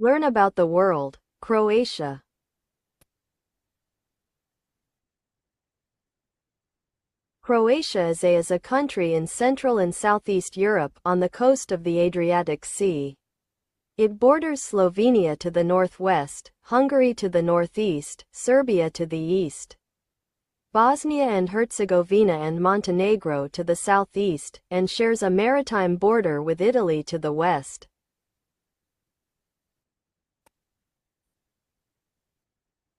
Learn about the world. Croatia. Croatia is a country in Central and Southeast Europe on the coast of the Adriatic Sea. It borders Slovenia to the northwest, Hungary to the northeast, Serbia to the east, Bosnia and Herzegovina and Montenegro to the southeast, and shares a maritime border with Italy to the west.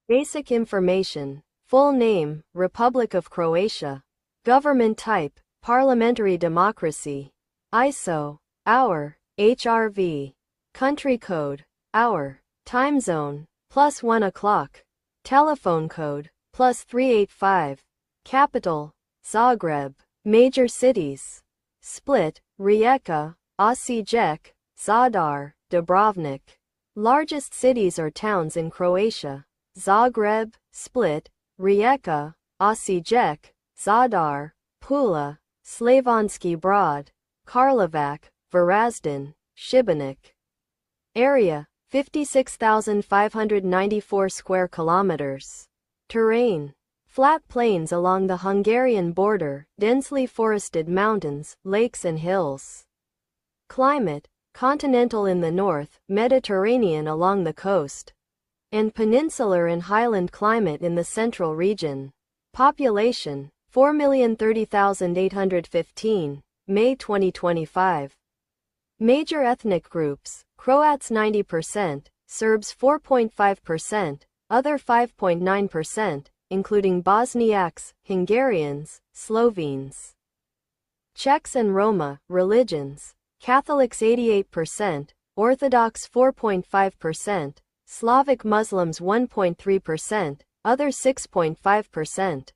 Basic information. Full name, Republic of Croatia. Government type, parliamentary democracy. ISO, hour, HRV. Country code, hour. Time zone, +1 o'clock. Telephone code, +385. Capital, Zagreb. Major cities. Split, Rijeka, Osijek, Zadar, Dubrovnik. Largest cities or towns in Croatia. Zagreb, Split, Rijeka, Osijek, Zadar, Pula, Slavonski Brod, Karlovac, Varazdin, Šibenik. Area, 56,594 square kilometers. Terrain, flat plains along the Hungarian border, densely forested mountains, lakes and hills. Climate, continental in the north, Mediterranean along the coast, and peninsular and highland climate in the central region. Population, 4,030,815, May 2025. Major ethnic groups, Croats 90%, Serbs 4.5%, other 5.9%, including Bosniaks, Hungarians, Slovenes, Czechs and Roma. Religions, Catholics 88%, Orthodox 4.5%, Slavic Muslims 1.3%, others 6.5%.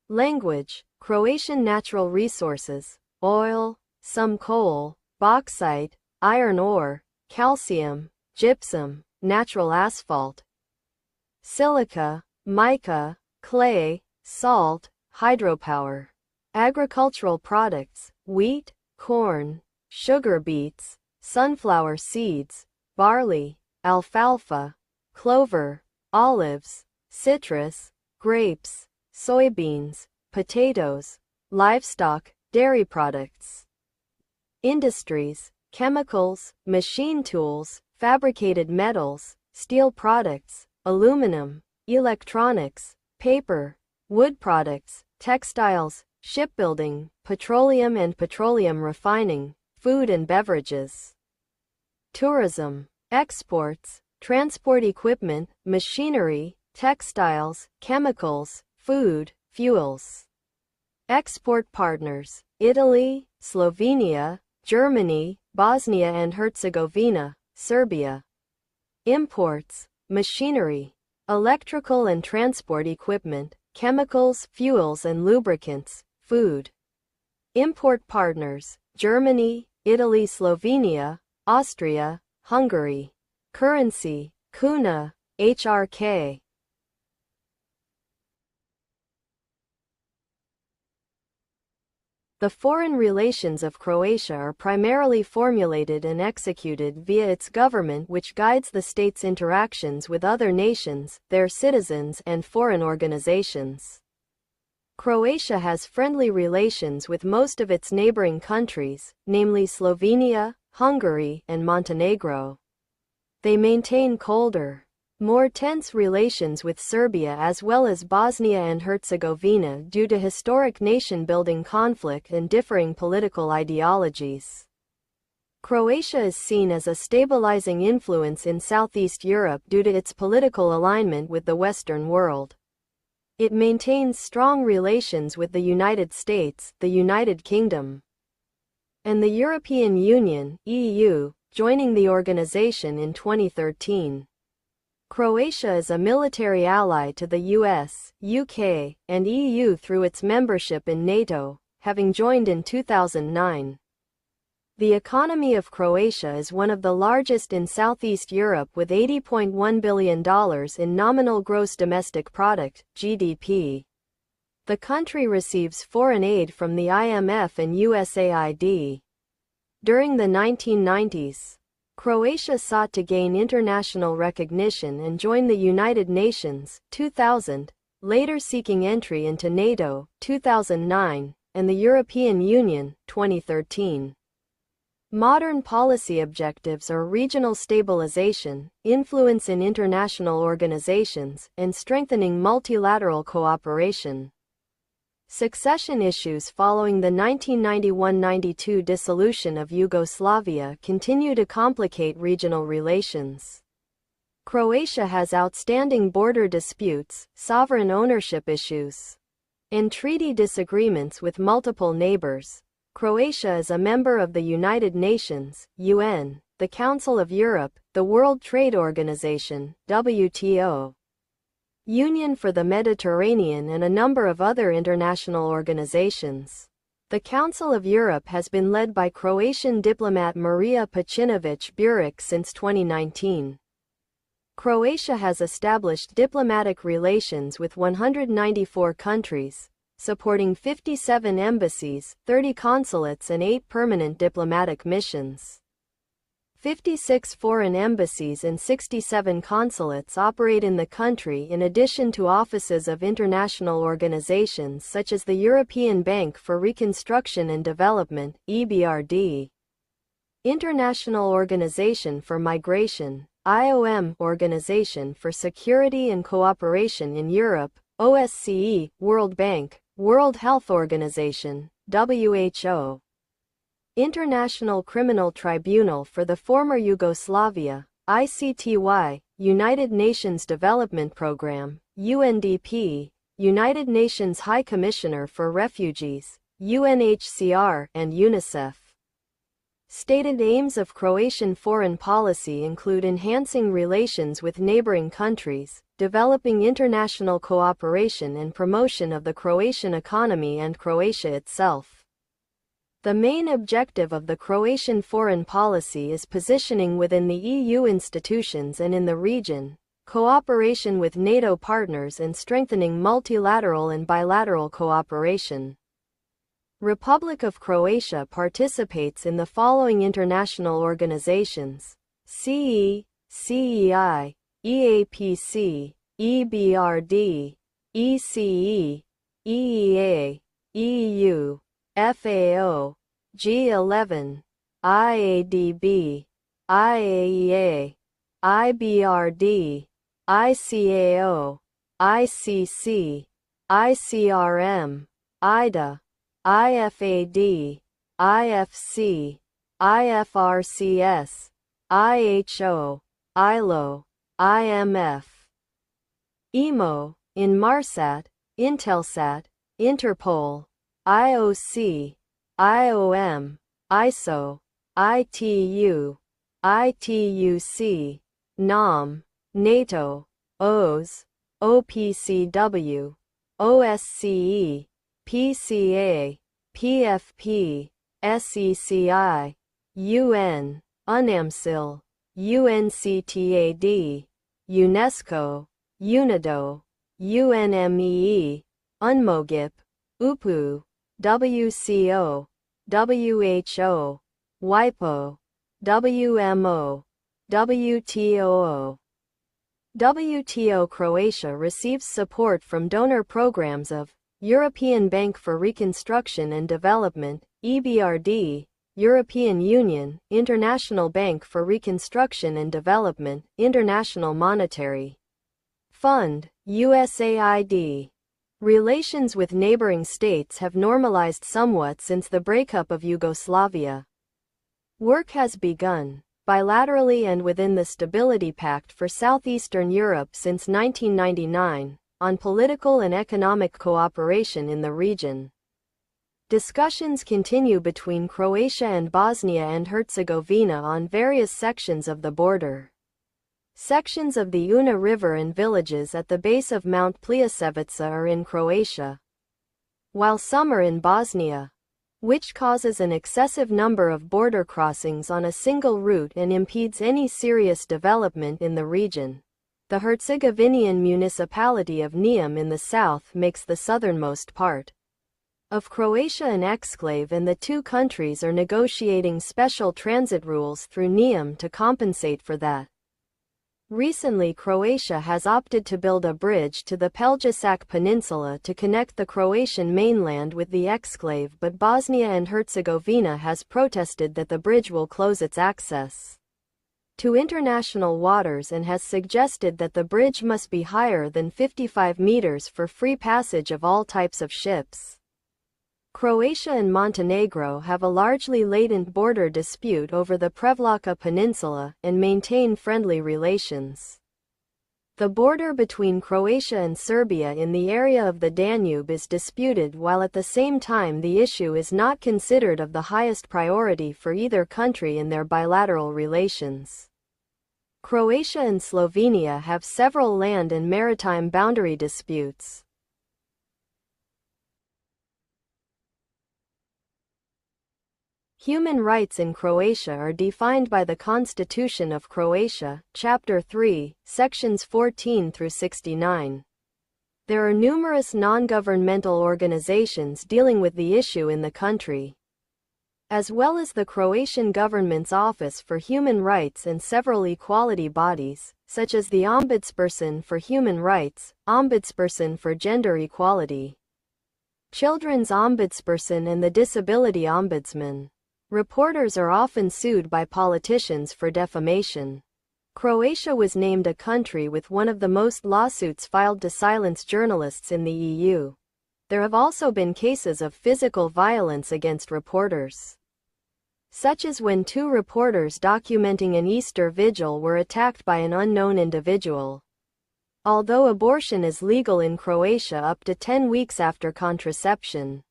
Language, Croatian. Natural resources, oil, some coal, bauxite, iron ore, calcium, gypsum, natural asphalt, silica, mica, clay, salt, hydropower. Agricultural products, wheat, corn, sugar beets, sunflower seeds, barley, alfalfa, clover, olives, citrus, grapes, soybeans, potatoes, livestock, dairy products. Industries, chemicals, machine tools, fabricated metals, steel products, aluminum, electronics, paper, wood products, textiles, shipbuilding, petroleum and petroleum refining, food and beverages. Tourism, exports, transport equipment, machinery, textiles, chemicals, food, fuels. Export partners, Italy, Slovenia, Germany, Bosnia and Herzegovina, Serbia. Imports, machinery, electrical and transport equipment, chemicals, fuels and lubricants, food. Import partners, Germany, Italy, Slovenia, Austria, Hungary. Currency, kuna, HRK. The foreign relations of Croatia are primarily formulated and executed via its government, which guides the state's interactions with other nations, their citizens, and foreign organizations. Croatia has friendly relations with most of its neighboring countries, namely Slovenia, Hungary, and Montenegro. They maintain colder, more tense relations with Serbia as well as Bosnia and Herzegovina due to historic nation-building conflict and differing political ideologies. Croatia is seen as a stabilizing influence in Southeast Europe due to its political alignment with the Western world. It maintains strong relations with the United States, the United Kingdom, and the European Union, EU, joining the organization in 2013. Croatia is a military ally to the US, UK, and EU through its membership in NATO, having joined in 2009. The economy of Croatia is one of the largest in Southeast Europe with $80.1 billion in nominal gross domestic product, GDP. The country receives foreign aid from the IMF and USAID. During the 1990s, Croatia sought to gain international recognition and join the United Nations, 2000, later seeking entry into NATO, 2009, and the European Union, 2013. Modern policy objectives are regional stabilization, influence in international organizations, and strengthening multilateral cooperation. Succession issues following the 1991–92 dissolution of Yugoslavia continue to complicate regional relations. Croatia has outstanding border disputes, sovereign ownership issues, and treaty disagreements with multiple neighbors. Croatia is a member of the United Nations, UN, the Council of Europe, the World Trade Organization, WTO, Union for the Mediterranean, and a number of other international organizations. The Council of Europe has been led by Croatian diplomat Marija Pejcinović-Burić since 2019. Croatia has established diplomatic relations with 194 countries, supporting 57 embassies, 30 consulates and 8 permanent diplomatic missions. 56 foreign embassies and 67 consulates operate in the country in addition to offices of international organizations such as the European Bank for Reconstruction and Development, EBRD, International Organization for Migration, IOM, Organization for Security and Cooperation in Europe, OSCE, World Bank, World Health Organization, WHO, International Criminal Tribunal for the former Yugoslavia, ICTY, United Nations Development Programme, UNDP, United Nations High Commissioner for Refugees, UNHCR, and UNICEF. Stated aims of Croatian foreign policy include enhancing relations with neighboring countries, developing international cooperation and promotion of the Croatian economy and Croatia itself. The main objective of the Croatian foreign policy is positioning within the EU institutions and in the region, cooperation with NATO partners and strengthening multilateral and bilateral cooperation. Republic of Croatia participates in the following international organizations: CE, CEI, EAPC, EBRD, ECE, EEA, EU, FAO, G11, IADB, IAEA, IBRD, ICAO, ICC, ICRM, IDA, IFAD, IFC, IFRCS, IHO, ILO, IMF, IMO, Inmarsat, Intelsat, Interpol, IOC, IOM, ISO, ITU, ITUC, NAM, NATO, OSE, OPCW, OSCE, PCA, PFP, SECI, UN, UNAMSIL, UNCTAD, UNESCO, UNIDO, UNMEE, UNMOGIP, UPU, WCO, WHO, WIPO, WMO, WTO. WTO Croatia receives support from donor programs of European Bank for Reconstruction and Development, EBRD, European Union, International Bank for Reconstruction and Development, International Monetary Fund, USAID. Relations with neighboring states have normalized somewhat since the breakup of Yugoslavia. Work has begun, bilaterally and within the Stability Pact for Southeastern Europe since 1999, on political and economic cooperation in the region. Discussions continue between Croatia and Bosnia and Herzegovina on various sections of the border. Sections of the Una River and villages at the base of Mount Plijesevica are in Croatia, while some are in Bosnia, which causes an excessive number of border crossings on a single route and impedes any serious development in the region. The Herzegovinian municipality of Neum in the south makes the southernmost part. of Croatia an exclave, and the two countries are negotiating special transit rules through NEOM to compensate for that. Recently, Croatia has opted to build a bridge to the Pelješac Peninsula to connect the Croatian mainland with the exclave, but Bosnia and Herzegovina has protested that the bridge will close its access to international waters and has suggested that the bridge must be higher than 55 meters for free passage of all types of ships. Croatia and Montenegro have a largely latent border dispute over the Prevlaka Peninsula and maintain friendly relations. The border between Croatia and Serbia in the area of the Danube is disputed, while at the same time the issue is not considered of the highest priority for either country in their bilateral relations. Croatia and Slovenia have several land and maritime boundary disputes. Human rights in Croatia are defined by the Constitution of Croatia, Chapter 3, Sections 14 through 69. There are numerous non-governmental organizations dealing with the issue in the country, as well as the Croatian government's Office for Human Rights and several equality bodies, such as the Ombudsperson for Human Rights, Ombudsperson for Gender Equality, Children's Ombudsperson, and the Disability Ombudsman. Reporters are often sued by politicians for defamation. Croatia was named a country with one of the most lawsuits filed to silence journalists in the EU. There have also been cases of physical violence against reporters, such as when two reporters documenting an Easter vigil were attacked by an unknown individual. Although abortion is legal in Croatia up to 10 weeks after contraception,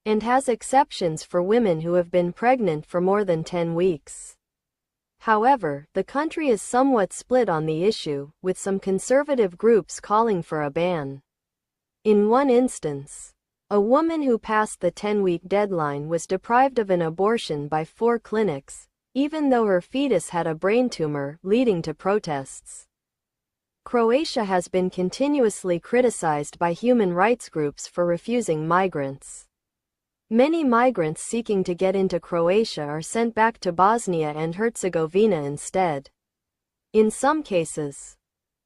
and has exceptions for women who have been pregnant for more than 10 weeks. However, the country is somewhat split on the issue, with some conservative groups calling for a ban. In one instance, a woman who passed the 10-week deadline was deprived of an abortion by 4 clinics, even though her fetus had a brain tumor, leading to protests. Croatia has been continuously criticized by human rights groups for refusing migrants. Many migrants seeking to get into Croatia are sent back to Bosnia and Herzegovina instead. In some cases,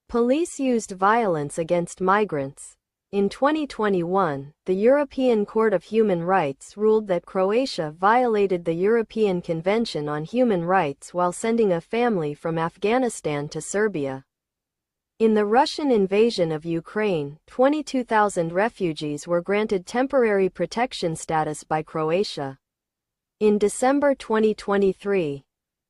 police used violence against migrants. In 2021, the European Court of Human Rights ruled that Croatia violated the European Convention on Human Rights while sending a family from Afghanistan to Serbia. In the Russian invasion of Ukraine, 22,000 refugees were granted temporary protection status by Croatia. In December 2023,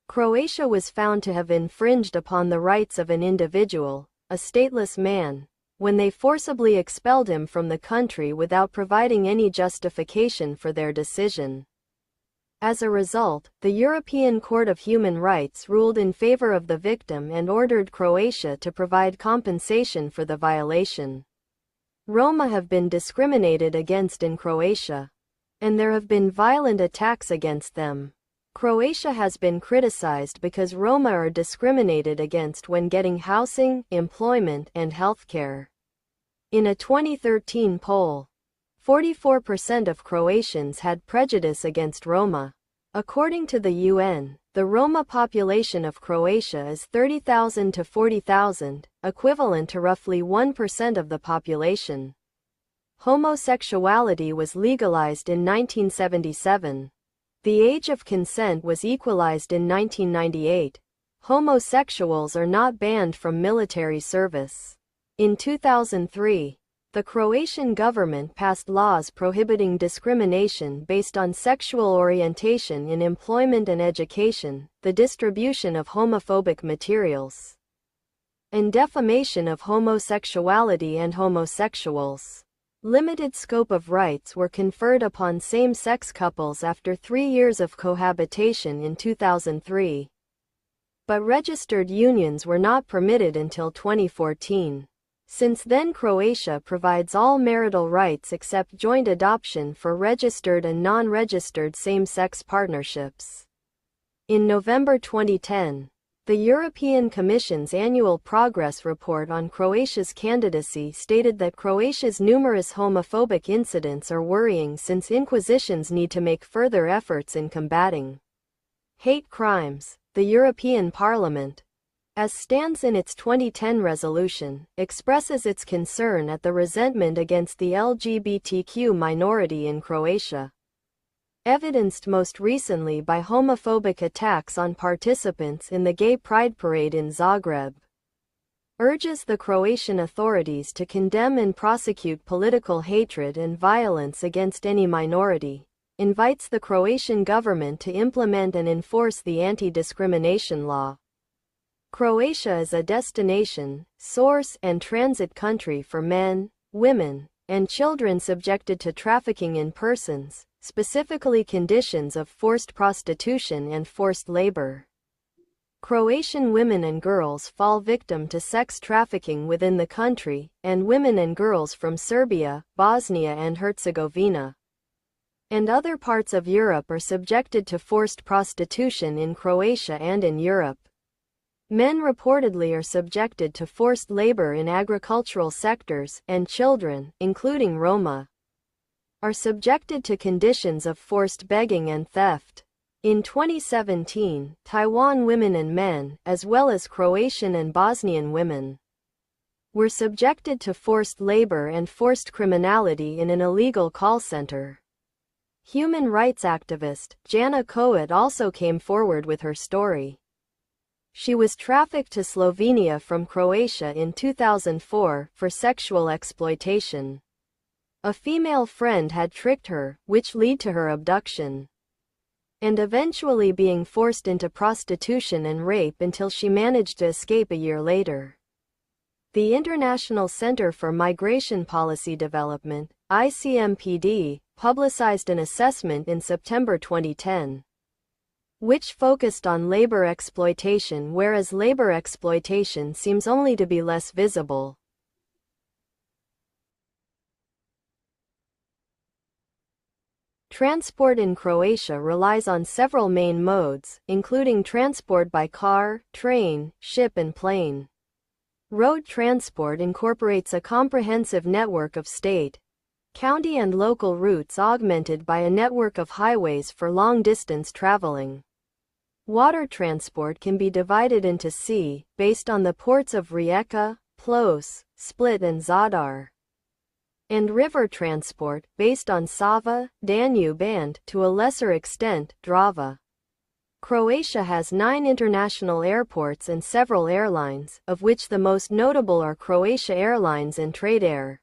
Croatia was found to have infringed upon the rights of an individual, a stateless man, when they forcibly expelled him from the country without providing any justification for their decision. As a result, the European Court of Human Rights ruled in favor of the victim and ordered Croatia to provide compensation for the violation. Roma have been discriminated against in Croatia, and there have been violent attacks against them. Croatia has been criticized because Roma are discriminated against when getting housing, employment, and healthcare. In a 2013 poll, 44% of Croatians had prejudice against Roma. According to the UN, the Roma population of Croatia is 30,000 to 40,000, equivalent to roughly 1% of the population. Homosexuality was legalized in 1977. The age of consent was equalized in 1998. Homosexuals are not banned from military service. In 2003, the Croatian government passed laws prohibiting discrimination based on sexual orientation in employment and education, the distribution of homophobic materials, and defamation of homosexuality and homosexuals. Limited scope of rights were conferred upon same-sex couples after 3 years of cohabitation in 2003. But registered unions were not permitted until 2014. Since then, Croatia provides all marital rights except joint adoption for registered and non-registered same-sex partnerships. In November 2010, The European Commission's annual progress report on Croatia's candidacy stated that Croatia's numerous homophobic incidents are worrying since inquisitions need to make further efforts in combating hate crimes. The European Parliament, as stands in its 2010 resolution, expresses its concern at the resentment against the LGBTQ minority in Croatia, evidenced most recently by homophobic attacks on participants in the Gay Pride Parade in Zagreb, urges the Croatian authorities to condemn and prosecute political hatred and violence against any minority, invites the Croatian government to implement and enforce the anti-discrimination law. Croatia is a destination, source, and transit country for men, women, and children subjected to trafficking in persons, specifically conditions of forced prostitution and forced labor. Croatian women and girls fall victim to sex trafficking within the country, and women and girls from Serbia, Bosnia and Herzegovina, and other parts of Europe are subjected to forced prostitution in Croatia and in Europe. Men reportedly are subjected to forced labor in agricultural sectors, and children, including Roma, are subjected to conditions of forced begging and theft. In 2017, Taiwan women and men, as well as Croatian and Bosnian women, were subjected to forced labor and forced criminality in an illegal call center. Human rights activist Jana Koet also came forward with her story. She was trafficked to Slovenia from Croatia in 2004 for sexual exploitation. A female friend had tricked her, which led to her abduction, and eventually being forced into prostitution and rape until she managed to escape a year later. The International Center for Migration Policy Development, ICMPD, publicized an assessment in September 2010, which focused on labor exploitation, whereas labor exploitation seems only to be less visible. Transport in Croatia relies on several main modes, including transport by car, train, ship and plane. Road transport incorporates a comprehensive network of state, county and local routes augmented by a network of highways for long-distance traveling. Water transport can be divided into sea, based on the ports of Rijeka, Ploče, Split and Zadar, and river transport, based on Sava, Danube and, to a lesser extent, Drava. Croatia has 9 international airports and several airlines, of which the most notable are Croatia Airlines and TradeAir.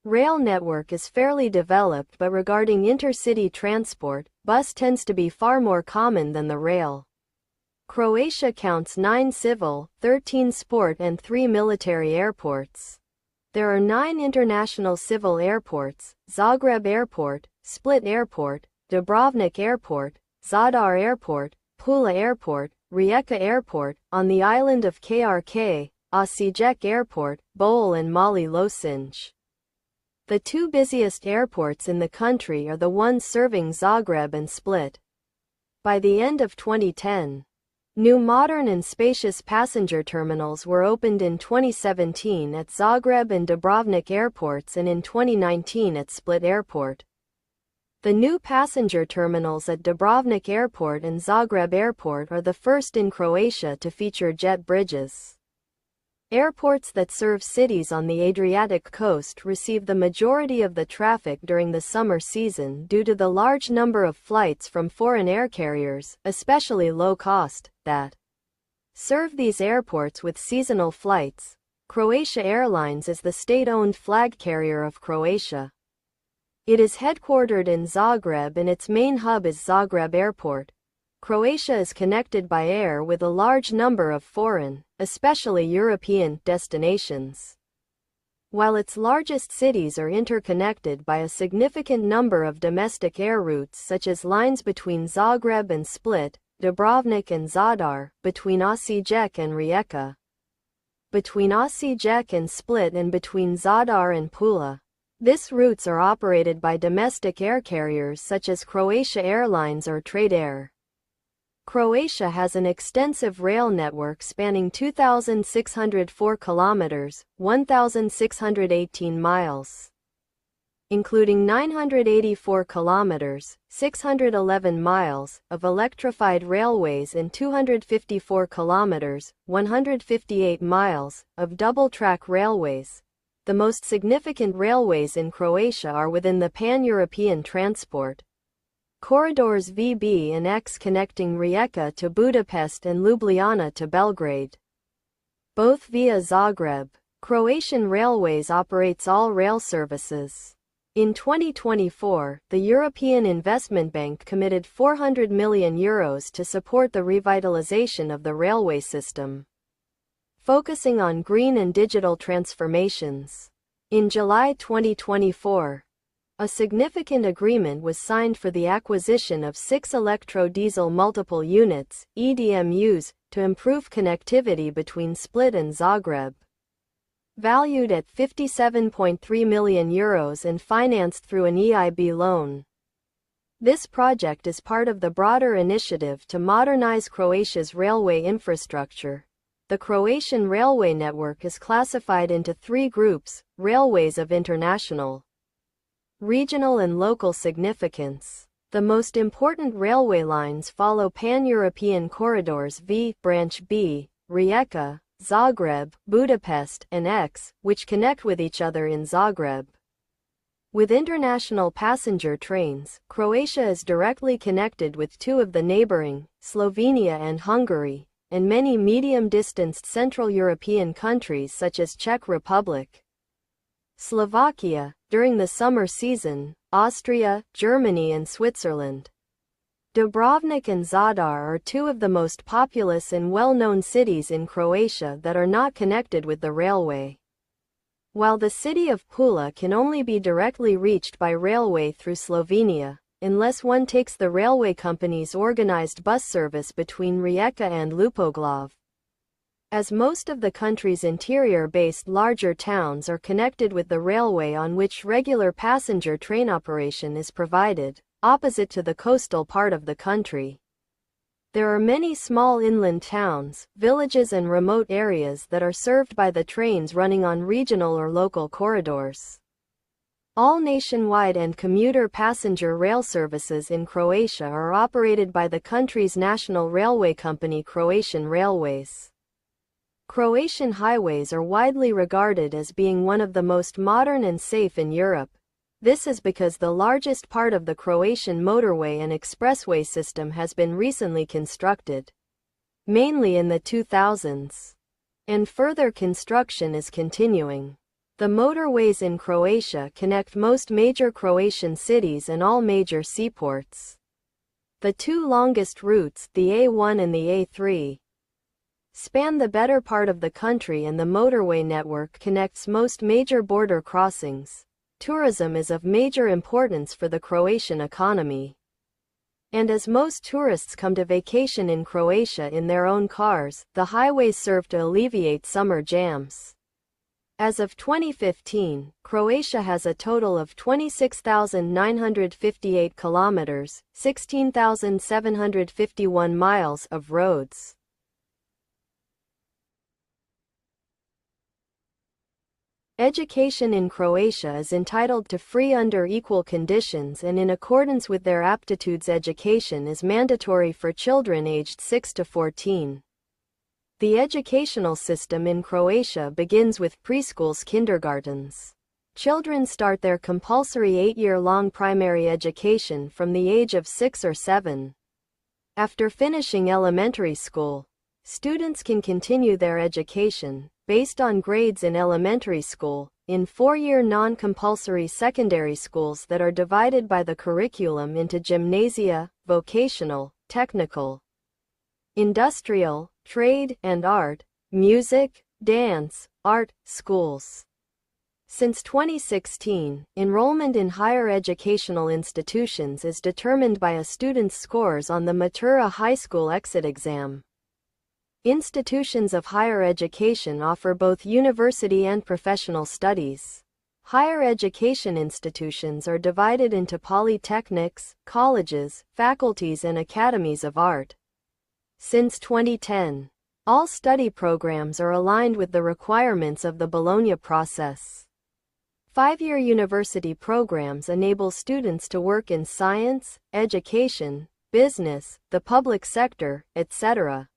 Rail network is fairly developed, but regarding intercity transport, bus tends to be far more common than the rail. Croatia counts 9 civil, 13 sport and 3 military airports. There are 9 international civil airports: Zagreb Airport, Split Airport, Dubrovnik Airport, Zadar Airport, Pula Airport, Rijeka Airport, on the island of Krk, Osijek Airport, Bol and Mali Lošinj. The 2 busiest airports in the country are the ones serving Zagreb and Split. By the end of 2010, new modern and spacious passenger terminals were opened in 2017 at Zagreb and Dubrovnik airports and in 2019 at Split Airport. The new passenger terminals at Dubrovnik Airport and Zagreb Airport are the first in Croatia to feature jet bridges. Airports that serve cities on the Adriatic coast receive the majority of the traffic during the summer season due to the large number of flights from foreign air carriers, especially low-cost, that serve these airports with seasonal flights. Croatia Airlines is the state-owned flag carrier of Croatia. It is headquartered in Zagreb and its main hub is Zagreb Airport. Croatia is connected by air with a large number of foreign, especially European, destinations. While its largest cities are interconnected by a significant number of domestic air routes such as lines between Zagreb and Split, Dubrovnik and Zadar, between Osijek and Rijeka, between Osijek and Split and between Zadar and Pula. These routes are operated by domestic air carriers such as Croatia Airlines or TradeAir. Croatia has an extensive rail network spanning 2,604 kilometers, 1,618 miles, including 984 kilometers, 611 miles, of electrified railways and 254 kilometers, 158 miles, of double-track railways. The most significant railways in Croatia are within the Pan-European transport corridors VB and X connecting Rijeka to Budapest and Ljubljana to Belgrade, both via Zagreb. Croatian Railways operates all rail services. In 2024, the European Investment Bank committed €400 million to support the revitalization of the railway system, focusing on green and digital transformations. In July 2024, a significant agreement was signed for the acquisition of 6 electro-diesel multiple units, EDMUs, to improve connectivity between Split and Zagreb. Valued at €57.3 million and financed through an EIB loan. This project is part of the broader initiative to modernize Croatia's railway infrastructure. The Croatian railway network is classified into 3 groups: railways of international, regional and local significance. The most important railway lines follow Pan-European corridors V, Branch B, Rijeka, Zagreb, Budapest, and X, which connect with each other in Zagreb. With international passenger trains, Croatia is directly connected with 2 of the neighboring, Slovenia and Hungary, and many medium-distanced Central European countries such as Czech Republic, Slovakia, during the summer season, Austria, Germany and Switzerland. Dubrovnik and Zadar are 2 of the most populous and well-known cities in Croatia that are not connected with the railway. While the city of Pula can only be directly reached by railway through Slovenia, unless one takes the railway company's organized bus service between Rijeka and Lupoglav. As most of the country's interior-based larger towns are connected with the railway on which regular passenger train operation is provided, opposite to the coastal part of the country. There are many small inland towns, villages and remote areas that are served by the trains running on regional or local corridors. All nationwide and commuter passenger rail services in Croatia are operated by the country's national railway company Croatian Railways. Croatian highways are widely regarded as being one of the most modern and safe in Europe. This is because the largest part of the Croatian motorway and expressway system has been recently constructed, mainly in the 2000s, and further construction is continuing. The motorways in Croatia connect most major Croatian cities and all major seaports. The 2 longest routes, the A1 and the A3, span the better part of the country, and the motorway network connects most major border crossings. Tourism is of major importance for the Croatian economy. And as most tourists come to vacation in Croatia in their own cars, the highways serve to alleviate summer jams. As of 2015, Croatia has a total of 26,958 kilometers, 16,751 miles of roads. Education in Croatia is entitled to free under equal conditions and in accordance with their aptitudes. Education is mandatory for children aged 6 to 14. The educational system in Croatia begins with preschools, kindergartens. Children start their compulsory 8-year-long primary education from the age of 6 or 7. After finishing elementary school, students can continue their education, based on grades in elementary school, in 4-year non-compulsory secondary schools that are divided by the curriculum into gymnasia, vocational, technical, industrial, trade, and art, music, dance, art, schools. Since 2016, enrollment in higher educational institutions is determined by a student's scores on the Matura high school exit exam. Institutions of higher education offer both university and professional studies. Higher education institutions are divided into polytechnics, colleges, faculties and academies of art. Since 2010, all study programs are aligned with the requirements of the Bologna process. 5-year university programs enable students to work in science, education, business, the public sector, etc.,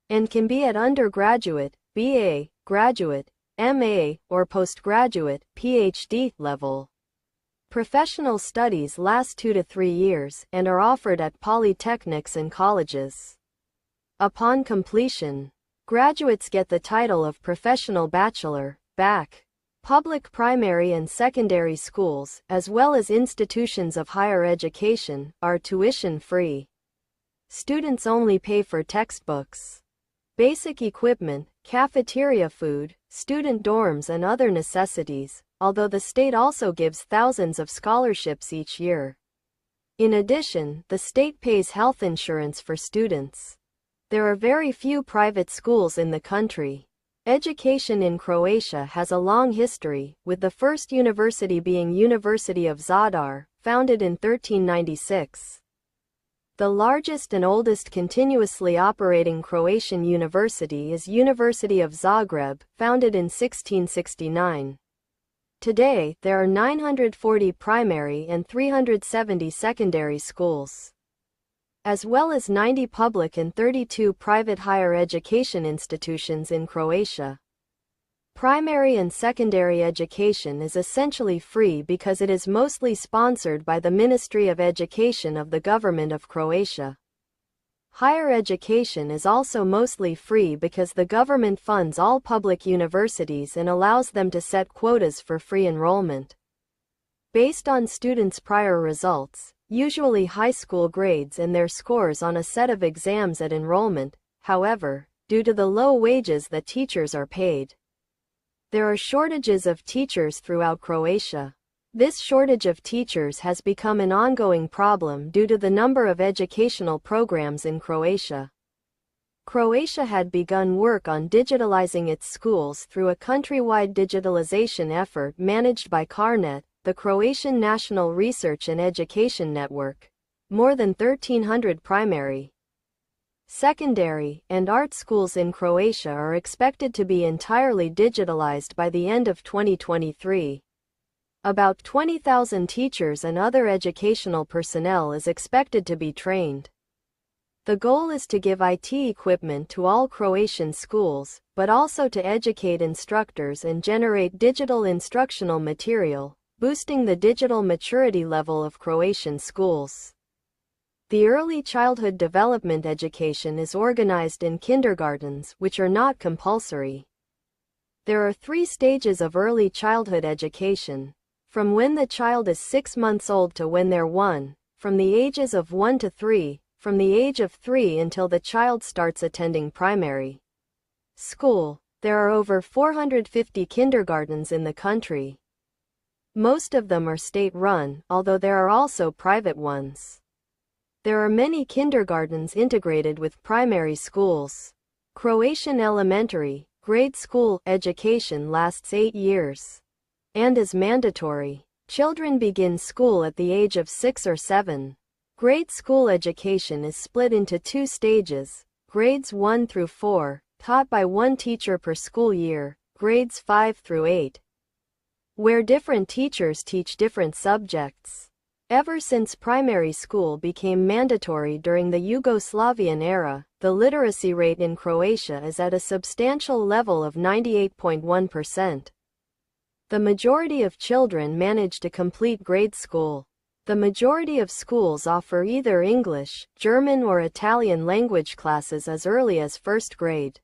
and can be at undergraduate, BA, graduate, MA, or postgraduate, PhD level. Professional studies last 2 to 3 years and are offered at polytechnics and colleges. Upon completion, graduates get the title of Professional Bachelor, BAc. Public primary and secondary schools, as well as institutions of higher education, are tuition-free. Students only pay for textbooks, basic equipment, cafeteria food, student dorms and other necessities, although the state also gives thousands of scholarships each year. In addition, the state pays health insurance for students. There are very few private schools in the country. Education in Croatia has a long history, with the first university being University of Zadar, founded in 1396. The largest and oldest continuously operating Croatian university is University of Zagreb, founded in 1669. Today, there are 940 primary and 370 secondary schools, as well as 90 public and 32 private higher education institutions in Croatia. Primary and secondary education is essentially free because it is mostly sponsored by the Ministry of Education of the Government of Croatia. Higher education is also mostly free because the government funds all public universities and allows them to set quotas for free enrollment. Based on students' prior results, usually high school grades and their scores on a set of exams at enrollment, however, due to the low wages that teachers are paid, there are shortages of teachers throughout Croatia. This shortage of teachers has become an ongoing problem due to the number of educational programs in Croatia. Croatia had begun work on digitalizing its schools through a countrywide digitalization effort managed by CARNET, the Croatian National Research and Education Network. More than 1,300 primary, secondary, and art schools in Croatia are expected to be entirely digitalized by the end of 2023. About 20,000 teachers and other educational personnel is expected to be trained. The goal is to give IT equipment to all Croatian schools, but also to educate instructors and generate digital instructional material, boosting the digital maturity level of Croatian schools. The early childhood development education is organized in kindergartens, which are not compulsory. There are 3 stages of early childhood education: from when the child is 6 months old to when they're 1, from the ages of 1 to 3, from the age of 3 until the child starts attending primary school. There are over 450 kindergartens in the country. Most of them are state-run, although there are also private ones. There are many kindergartens integrated with primary schools. Croatian elementary, grade school education lasts 8 years and is mandatory. Children begin school at the age of 6 or 7. Grade school education is split into 2 stages: grades 1 through 4, taught by 1 teacher per school year, grades 5 through 8, where different teachers teach different subjects. Ever since primary school became mandatory during the Yugoslavian era, the literacy rate in Croatia is at a substantial level of 98.1%. The majority of children manage to complete grade school. The majority of schools offer either English, German or Italian language classes as early as 1st grade.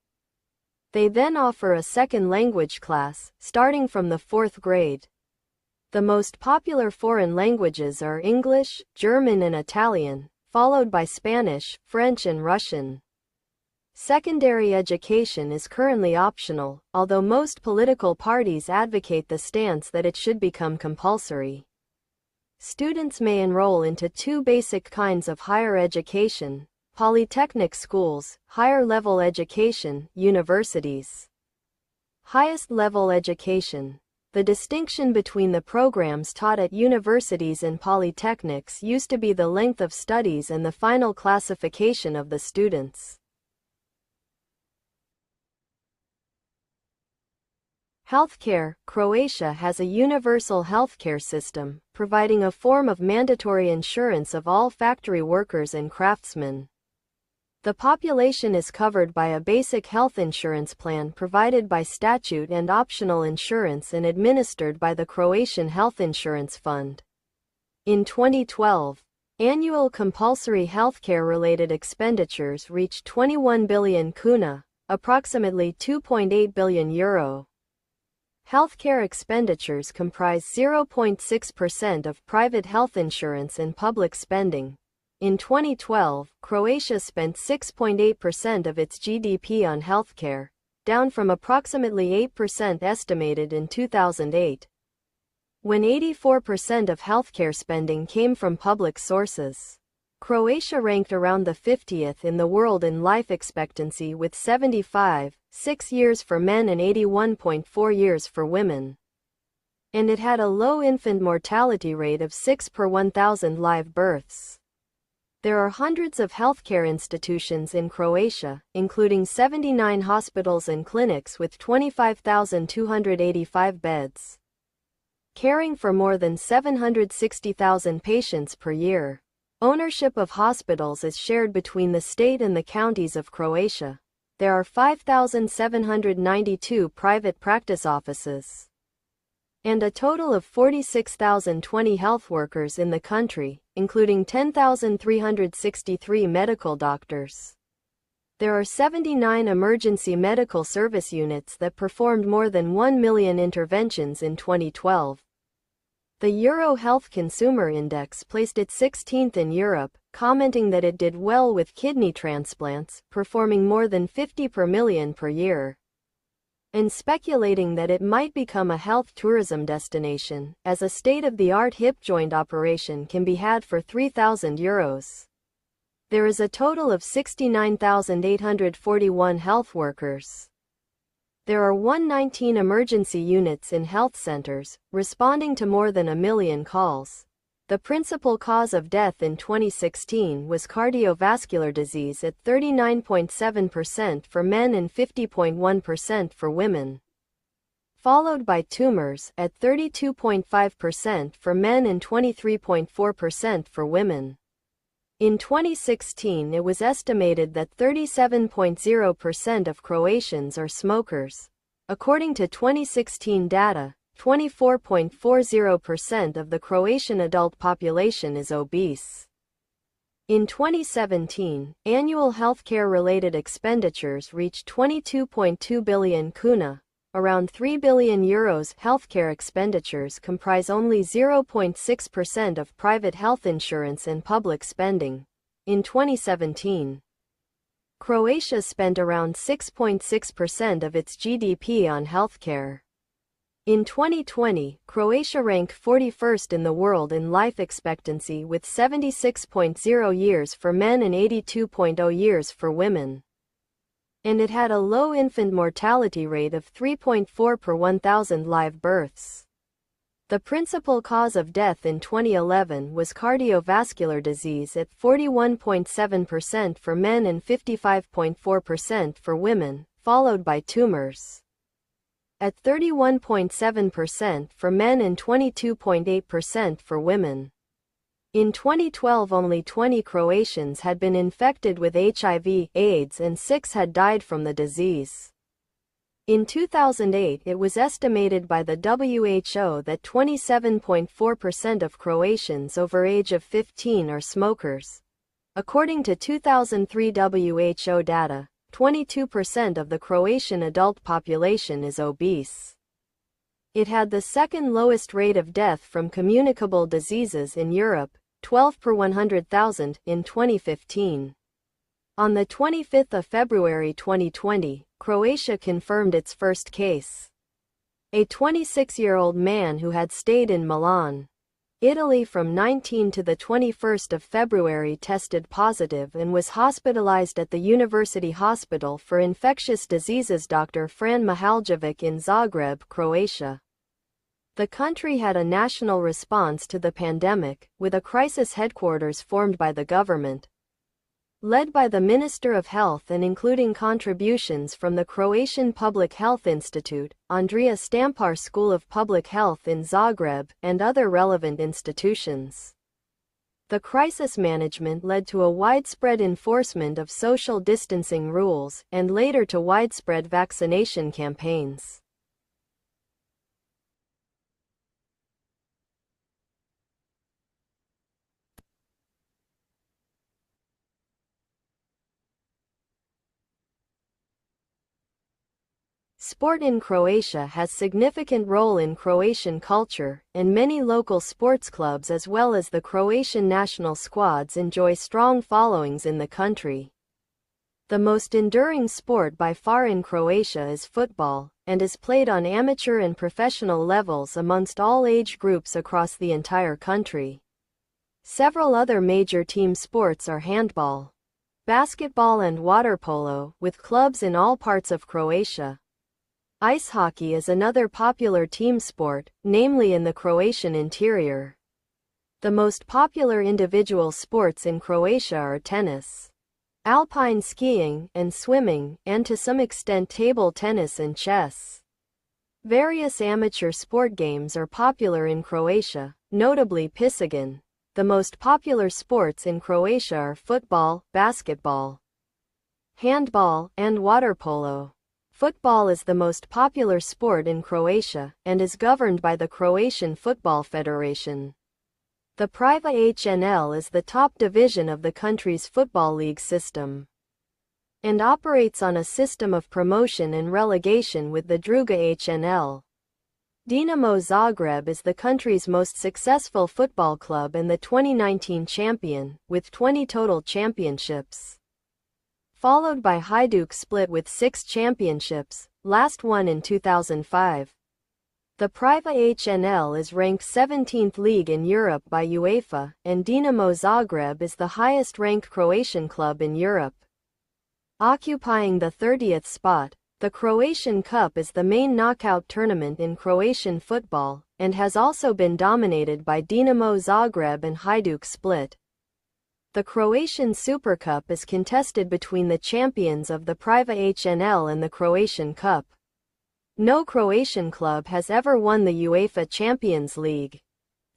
They then offer a second language class, starting from the 4th grade. The most popular foreign languages are English, German and Italian, followed by Spanish, French and Russian. Secondary education is currently optional, although most political parties advocate the stance that it should become compulsory. Students may enroll into 2 basic kinds of higher education: polytechnic schools, higher level education, universities. Highest level education. The distinction between the programs taught at universities and polytechnics used to be the length of studies and the final classification of the students. Healthcare. Croatia has a universal healthcare system, providing a form of mandatory insurance of all factory workers and craftsmen. The population is covered by a basic health insurance plan provided by statute and optional insurance and administered by the Croatian Health Insurance Fund. In 2012, annual compulsory healthcare-related expenditures reached 21 billion kuna, approximately €2.8 billion. Healthcare expenditures comprise 0.6% of private health insurance and public spending. In 2012, Croatia spent 6.8% of its GDP on healthcare, down from approximately 8% estimated in 2008, when 84% of healthcare spending came from public sources. Croatia ranked around the 50th in the world in life expectancy with 75.6 years for men and 81.4 years for women. And it had a low infant mortality rate of 6 per 1,000 live births. There are hundreds of healthcare institutions in Croatia, including 79 hospitals and clinics with 25,285 beds, caring for more than 760,000 patients per year. Ownership of hospitals is shared between the state and the counties of Croatia. There are 5,792 private practice offices and a total of 46,020 health workers in the country, including 10,363 medical doctors. There are 79 emergency medical service units that performed more than 1 million interventions in 2012. The Euro Health Consumer Index placed it 16th in Europe, commenting that it did well with kidney transplants, performing more than 50 per million per year, and speculating that it might become a health tourism destination, as a state-of-the-art hip joint operation can be had for €3,000. There is a total of 69,841 health workers. There are 119 emergency units in health centers, responding to more than 1 million calls. The principal cause of death in 2016 was cardiovascular disease at 39.7% for men and 50.1% for women, followed by tumors at 32.5% for men and 23.4% for women. In 2016, it was estimated that 37.0% of Croatians are smokers. According to 2016 data, 24.40% of the Croatian adult population is obese. In 2017, annual healthcare-related expenditures reached 22.2 billion kuna, around €3 billion. Healthcare expenditures comprise only 0.6% of private health insurance and public spending. In 2017, Croatia spent around 6.6% of its GDP on healthcare. In 2020, Croatia ranked 41st in the world in life expectancy with 76.0 years for men and 82.0 years for women. And it had a low infant mortality rate of 3.4 per 1,000 live births. The principal cause of death in 2011 was cardiovascular disease at 41.7% for men and 55.4% for women, followed by tumors at 31.7% for men and 22.8% for women. In 2012, only 20 Croatians had been infected with HIV/AIDS and 6 had died from the disease. In 2008, it was estimated by the WHO that 27.4% of Croatians over age of 15 are smokers. According to 2003 WHO data, 22% of the Croatian adult population is obese. It had the second lowest rate of death from communicable diseases in Europe, 12 per 100,000, in 2015. On the 25th of February 2020, Croatia confirmed its first case. A 26-year-old man who had stayed in Milan, Italy from 19 to the 21st of February tested positive and was hospitalized at the University Hospital for Infectious Diseases Dr. Fran Mihaljevic in Zagreb, Croatia. The country had a national response to the pandemic, with a crisis headquarters formed by the government, led by the Minister of Health and including contributions from the Croatian Public Health Institute, Andrija Stampar School of Public Health in Zagreb, and other relevant institutions. The crisis management led to a widespread enforcement of social distancing rules, and later to widespread vaccination campaigns. Sport in Croatia has significant role in Croatian culture, and many local sports clubs as well as the Croatian national squads enjoy strong followings in the country. The most enduring sport by far in Croatia is football, and is played on amateur and professional levels amongst all age groups across the entire country. Several other major team sports are handball, basketball and water polo, with clubs in all parts of Croatia. Ice hockey is another popular team sport, namely in the Croatian interior. The most popular individual sports in Croatia are tennis, alpine skiing, and swimming, and to some extent table tennis and chess. Various amateur sport games are popular in Croatia, notably pisagan. The most popular sports in Croatia are football, basketball, handball, and water polo. Football is the most popular sport in Croatia, and is governed by the Croatian Football Federation. The Prva HNL is the top division of the country's football league system, and operates on a system of promotion and relegation with the Druga HNL. Dinamo Zagreb is the country's most successful football club and the 2019 champion, with 20 total championships, followed by Hajduk Split with 6 championships, last one in 2005. The Prva HNL is ranked 17th league in Europe by UEFA, and Dinamo Zagreb is the highest-ranked Croatian club in Europe. Occupying the 30th spot, the Croatian Cup is the main knockout tournament in Croatian football, and has also been dominated by Dinamo Zagreb and Hajduk Split. The Croatian Super Cup is contested between the champions of the Prva HNL and the Croatian Cup. No Croatian club has ever won the UEFA Champions League.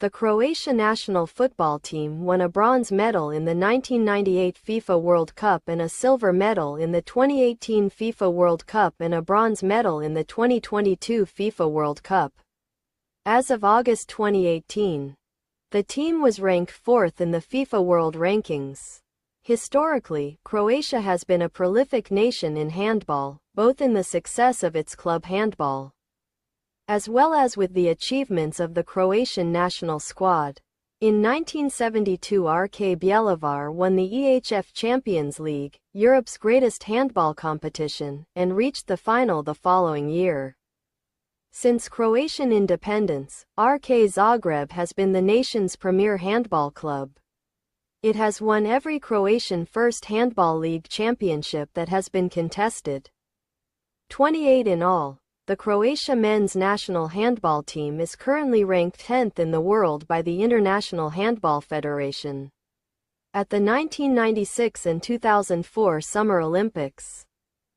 The Croatia national football team won a bronze medal in the 1998 FIFA World Cup and a silver medal in the 2018 FIFA World Cup and a bronze medal in the 2022 FIFA World Cup. As of August 2018, the team was ranked 4th in the FIFA World Rankings. Historically, Croatia has been a prolific nation in handball, both in the success of its club handball, as well as with the achievements of the Croatian national squad. In 1972 RK Bjelovar won the EHF Champions League, Europe's greatest handball competition, and reached the final the following year. Since Croatian independence, RK Zagreb has been the nation's premier handball club. It has won every Croatian First Handball League championship that has been contested, 28 in all. The Croatia men's national handball team is currently ranked 10th in the world by the International Handball Federation. At the 1996 and 2004 Summer Olympics,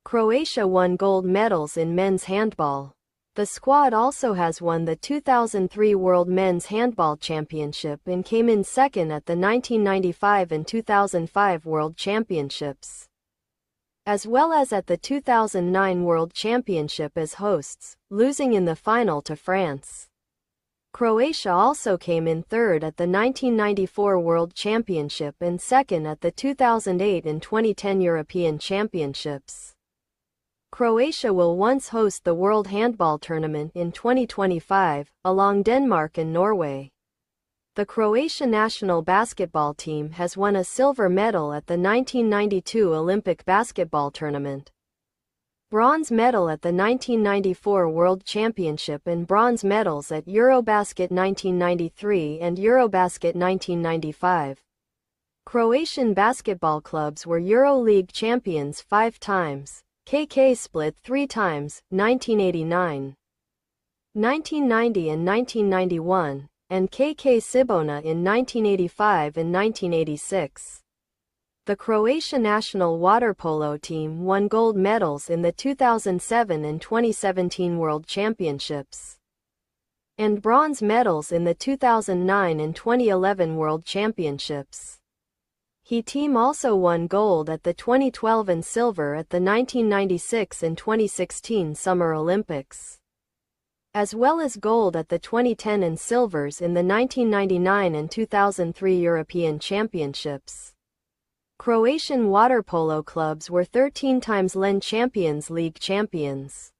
Croatia won gold medals in men's handball. The squad also has won the 2003 World Men's Handball Championship and came in second at the 1995 and 2005 World Championships, as well as at the 2009 World Championship as hosts, losing in the final to France. Croatia also came in third at the 1994 World Championship and second at the 2008 and 2010 European Championships. Croatia will once host the World Handball Tournament in 2025, along Denmark and Norway. The Croatia national basketball team has won a silver medal at the 1992 Olympic basketball tournament, bronze medal at the 1994 World Championship and bronze medals at Eurobasket 1993 and Eurobasket 1995. Croatian basketball clubs were EuroLeague champions 5 times, KK Split 3 times, 1989. 1990 and 1991, and KK Sibona in 1985 and 1986. The Croatia national water polo team won gold medals in the 2007 and 2017 World Championships, and bronze medals in the 2009 and 2011 World Championships. He team also won gold at the 2012 and silver at the 1996 and 2016 Summer Olympics, as well as gold at the 2010 and silvers in the 1999 and 2003 European Championships. Croatian water polo clubs were 13 times LEN Champions League champions.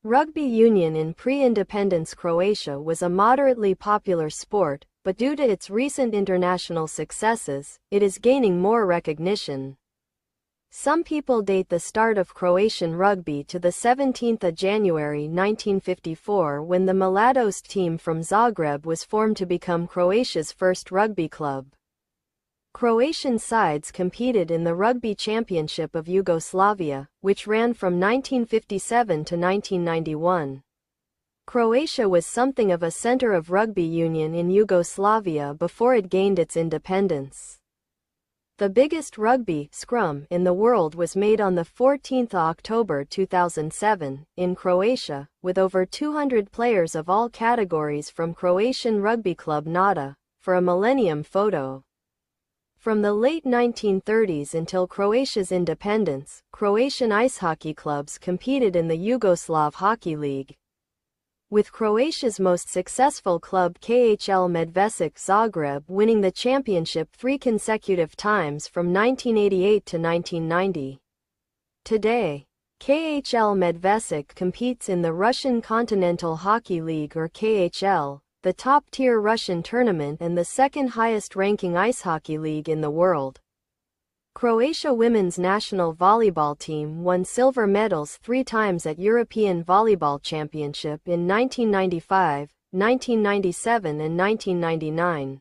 Rugby union in pre-independence Croatia was a moderately popular sport, but due to its recent international successes, it is gaining more recognition. Some people date the start of Croatian rugby to the 17th of January 1954, when the Mladost team from Zagreb was formed to become Croatia's first rugby club. Croatian sides competed in the Rugby Championship of Yugoslavia, which ran from 1957 to 1991. Croatia was something of a center of rugby union in Yugoslavia before it gained its independence. The biggest rugby scrum in the world was made on the 14th of October 2007 in Croatia, with over 200 players of all categories from Croatian rugby club Nada, for a millennium photo. From the late 1930s until Croatia's independence, Croatian ice hockey clubs competed in the Yugoslav Hockey League, with Croatia's most successful club KHL Medvešić Zagreb winning the championship 3 consecutive times from 1988 to 1990. Today, KHL Medvešić competes in the Russian Continental Hockey League or KHL, the top-tier Russian tournament and the second highest-ranking ice hockey league in the world. Croatia women's national volleyball team won silver medals 3 times at European Volleyball Championship in 1995, 1997 and 1999.